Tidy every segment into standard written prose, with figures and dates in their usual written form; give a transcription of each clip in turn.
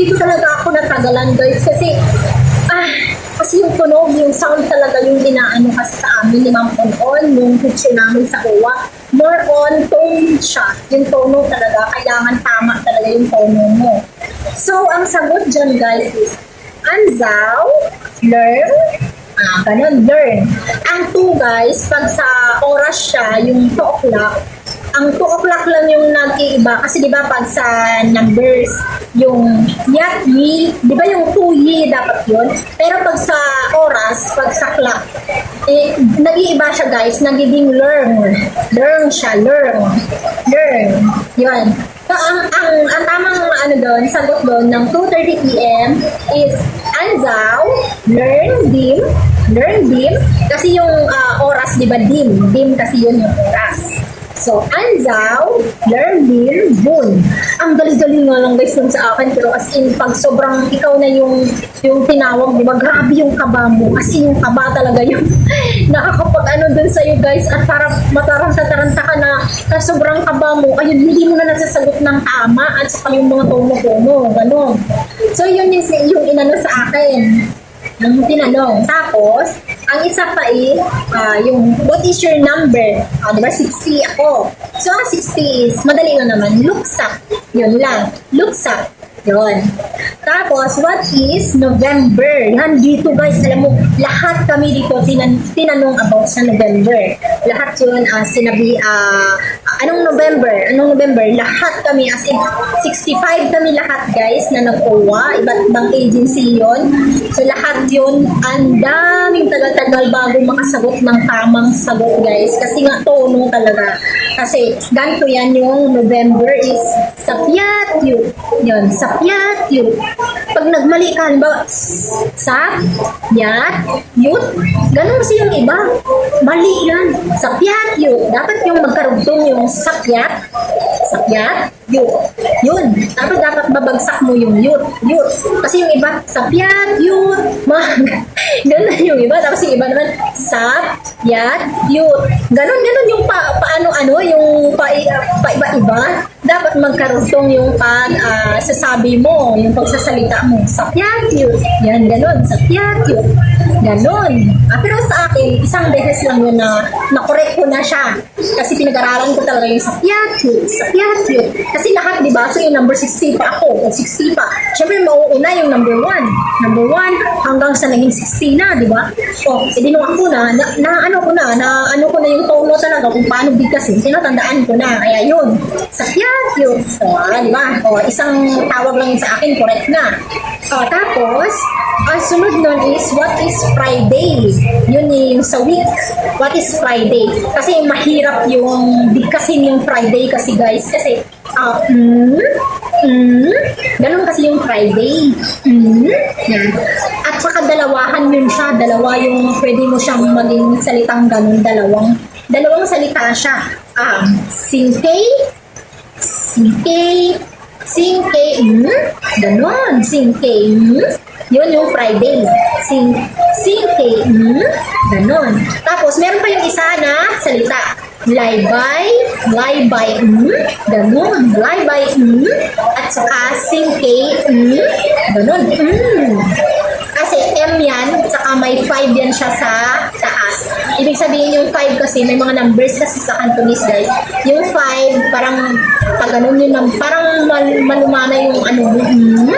dito talaga ako natagalan guys kasi kasi yung tunog, yung sound talaga yung inaano kasi sa amin ni Ma'am On, yung teacher namin sa UWA. More on tone siya. Yung tono talaga, kailangan tama talaga yung tono mo. So, ang sagot dyan guys is, Anzao, learn, ganun, learn. Ang 2 guys, pag sa oras siya, yung 2 o'clock, ang 2 o'clock lang yung nag-iiba kasi di ba pag sa numbers yung yat yi, di ba yung 2 yi dapat yun, pero pag sa oras, pag sa clock nag-iiba siya guys, nagiging learn siya, learn yun. So ang tamang ano doon, sagot doon ng 2:30 PM is Anzao, learn dim kasi yung oras di ba dim kasi yun yung oras. So, Anzao, learn dim, bun. Ang dali-dali nga lang guys nun sa akin, pero as in, pag sobrang ikaw na yung tinawag, di ba, grabe yung kaba mo. As in, yung kaba talaga yung nakakapag-ano dun sa'yo guys, at para mataranta-taranta ka na sobrang kaba mo, ayun, hindi mo na nasasagot ng tama, at saka yung mga tono-tono, gano'n. So, yun yung inano sa akin. Ang tinanong. Tapos, ang isa pa yung what is your number? Diba 60 ako. So, ang 60 is, madali lang naman, luksak. Yun lang. Luksak. Yun. Tapos, what is November? Yan dito guys, alam mo, lahat kami dito tinanong about sa November. Lahat yun, sinabi, anong November? Lahat kami, as in, 65 kami lahat guys na nag-OWA, iba't ibang agency yun. So, lahat yun, ang daming tagal-tagal bago makasagot ng tamang sagot guys. Kasi nga, tono talaga. Kasi, ganito yan yung November is sapyat yun. Yun, sapyat yun. Pag nagmali ka, ba, sapyat yun. Ganun kasi yung iba. Mali yan. Sapyat yun. Dapat yung magkarugtong yung sapyat yun. Yun. Dapat babagsak mo yung yun. Kasi yung iba, sapyat yun. Ganun yung iba. Tapos yung iba naman, sapyat yun. Ganun yung paano-ano, yung paiba-iba. Dapat magkarugtong yung sasabi mo, yung pagsasalita mo. Sapyat yun. Yan, ganun. Sapyat yun. Ganun. Pero sa akin, isang beses lang yun na na-correct ko na siya. Kasi pinag-aralan ko talaga yung sapyat yun. Kasi lahat, di ba? So yung number 60 pa ako. O 60 pa. Siyempre, mauuna yung number 1. Number 1 hanggang sa naging 60 na, di ba? O, nung ako ano ko na yung tono talaga kung paano bigkasin. Tinatandaan ko na. Kaya yun. Sapyat yun. So, di ba? O, isang tawag lang yun sa akin, correct na. O, tapos, ang sunod nun is, what is Friday? Yun yung sa week. What is Friday? Kasi mahirap yung bigkasin yung Friday kasi guys. Kasi, ganun kasi yung Friday. Yan. At saka dalawahan yun siya. Dalawa yung pwede mo siyang maging salitang ganun. Dalawang salita siya. Singkay, ganun. Singkay, yun yung Friday. Singkay, ganun. Tapos, meron pa yung isa na salita. Laybay, ganun. Laybay, at saka singkay, ganun. Kasi M yan, saka may 5 yan siya sa taas. Ibig sabihin yung 5 kasi may mga numbers kasi sa Cantonese guys. Yung 5, parang pag ganun yun, parang malumana yung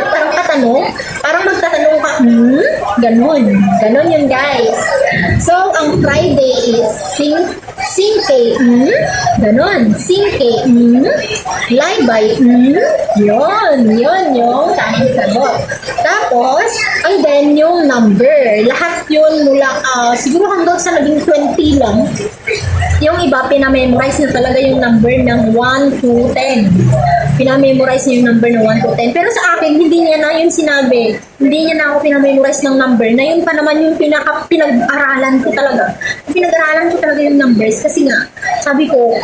parang tatanong. Parang magtatanong ka, ganun. Ganun yun guys. So, ang Friday is singkay, ganun. Singkay, laybay, yun yung tamang sagot. Tapos, and then yung number. Lahat yun mula, siguro hanggang sa naging 20 lang. Yung iba, pinamemorize na talaga yung number ng 1 to 10. Pinamemorize niya yung number ng 1 to 10. Pero sa akin, hindi niya na yun sinabi. Hindi niya na ako pinamemorize ng number. Na yun pa naman yung pinag-aralan ko talaga. Pinag-aralan ko talaga yung numbers. Kasi nga, sabi ko,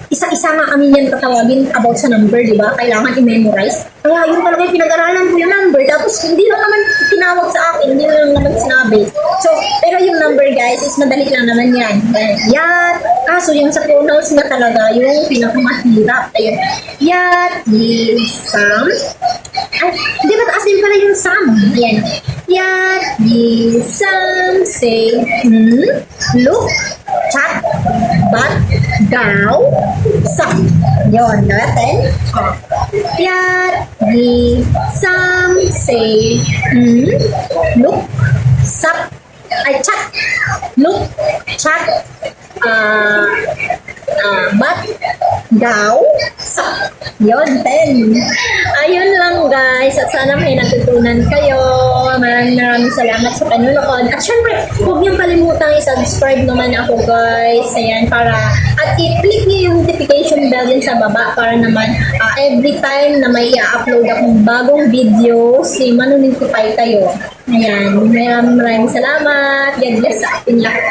isa-isa nga kami yan tatawagin about sa number, di ba? Kailangan i-memorize. Kaya yun talaga yung pinag-aralan ko yung number. Tapos, hindi lang naman tinawag sa akin. Hindi lang naman sinabi. So, pero yung number, guys, is madali lang naman yan. Yat. Kaso, yung sa pronouns na talaga, yung pinakamahirap. Ayun. Yat, sam. Ay, di ba taas din pala yung Sam. Ayan. Yat, di, Sam, say, look, chat, but, daw, Sam. Yun, natin. Yat, di, Sam, say, look, sap, ay, chat, look, chat, but, daw, sa. Yun, 10. Ayun lang guys. At sana may natutunan kayo. Maraming salamat sa panunood. At syempre, huwag niyong kalimutang i-subscribe naman ako guys. Ayan, para at i-click niyo yung notification bell din sa baba para naman every time na may i-upload akong bagong video, manonotify kayo. Ayan, maraming salamat. God bless sa ating lahat.